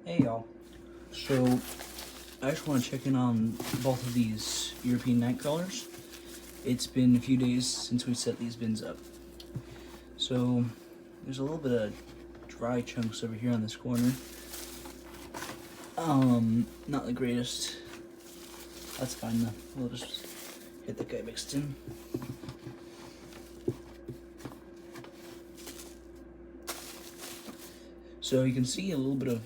Hey y'all. So I just want to check in on both of these European night crawlers. It's been a few days since we set these bins up. So there's a little bit of dry chunks over here on this corner. Not the greatest. That's fine though. We'll just get that guy mixed in. So you can see a little bit of,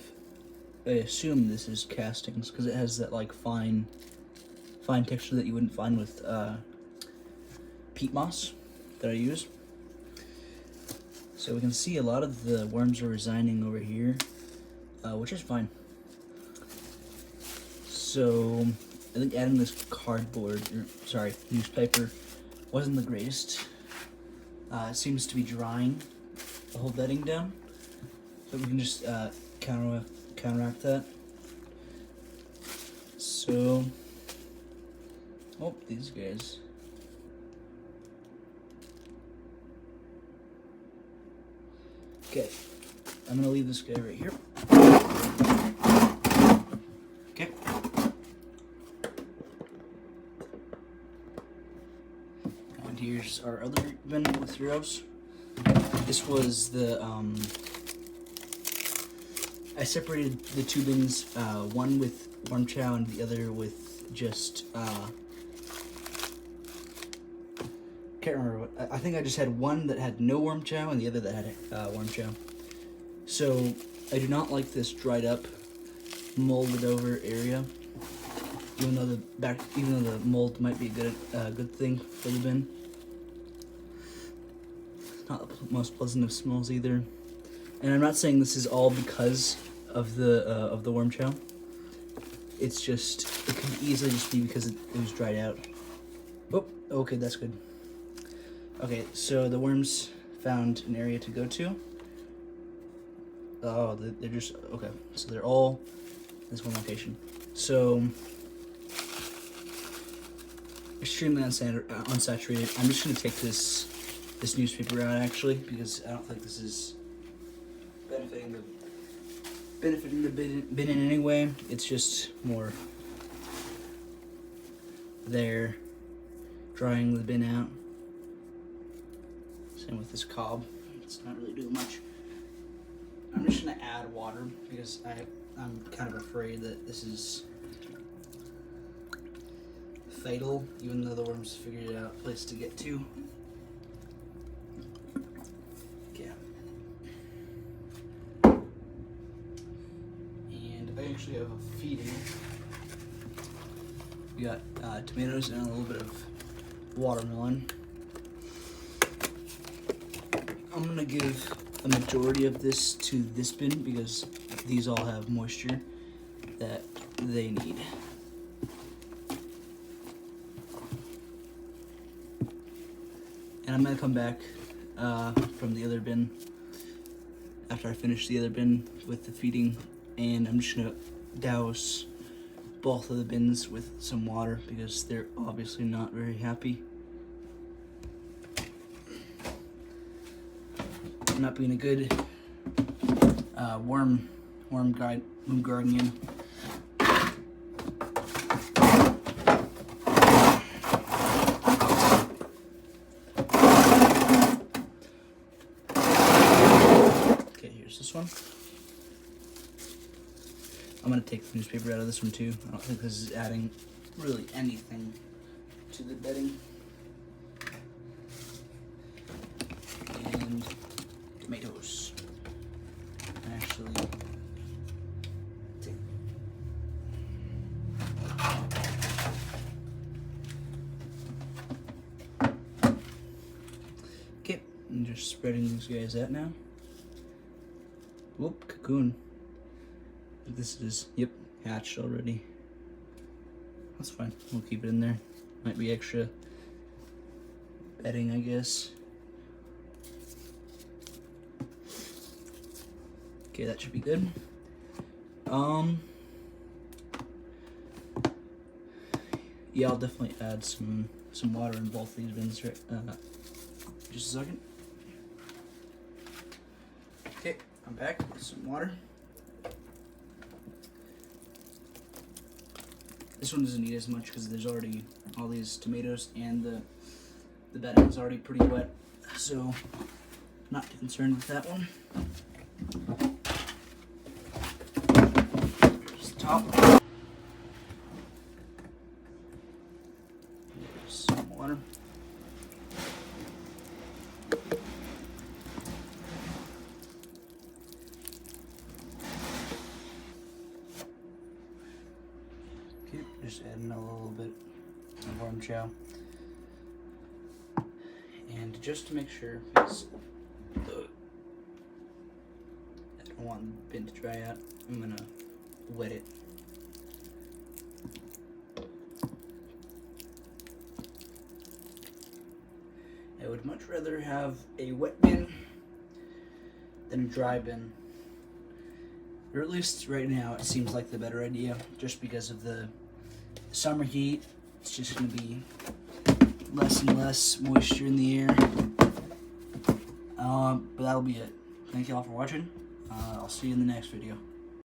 I assume this is castings because it has that like fine texture that you wouldn't find with peat moss that I use. So we can see a lot of the worms are resigning over here, which is fine. So I think adding this newspaper wasn't the greatest. It seems to be drying the whole bedding down, so we can just counteract that. So, these guys. Okay, I'm gonna leave this guy right here. Okay. And here's our other bin with rows. This was the, I separated the two bins, one with worm chow and the other with just, can't remember. I think I just had one that had no worm chow and the other that had worm chow. So I do not like this dried up, molded over area. Even though the mold might be a good thing for the bin. Not the most pleasant of smells either. And I'm not saying this is all because of the worm chow. It's just, it could easily just be because it was dried out. Oh, okay, that's good. Okay, so the worms found an area to go to. Oh, they're just, okay. So they're all in this one location. So, extremely unsaturated. I'm just gonna take this newspaper out actually, because I don't think this is benefiting the bin in any way. It's just more there, drying the bin out. Same with this cob. It's not really doing much. I'm just gonna add water because I'm kind of afraid that this is fatal, even though the worms figured out a place to get to. Yeah. And I actually have a feeding. We got tomatoes and a little bit of watermelon. I'm gonna give a majority of this to this bin because these all have moisture that they need. And I'm gonna come back from the other bin after I finish the other bin with the feeding, and I'm just gonna douse both of the bins with some water because they're obviously not very happy. Not being a good worm guardian. Okay, here's this one. I'm gonna take the newspaper out of this one too. I don't think this is adding really anything to the bedding. And tomatoes. Actually, okay, I'm just spreading these guys out now. Whoop, cocoon. This is, yep, hatched already. That's fine, we'll keep it in there. Might be extra bedding, I guess. Okay, that should be good. Yeah, I'll definitely add some water in both these bins. Right, just a second. Okay, I'm back with some water. This one doesn't need as much because there's already all these tomatoes and the bedding is already pretty wet, so not too concerned with that one. Here's the top. Here's some water. Okay, just adding a little bit of warm chow. And just to make sure, because I don't want the bin to dry out, I'm gonna wet it. I would much rather have a wet bin than a dry bin. Or at least right now it seems like the better idea, just because of the summer heat. It's just gonna be less and less moisture in the air. But that'll be it. Thank you all for watching. I'll see you in the next video.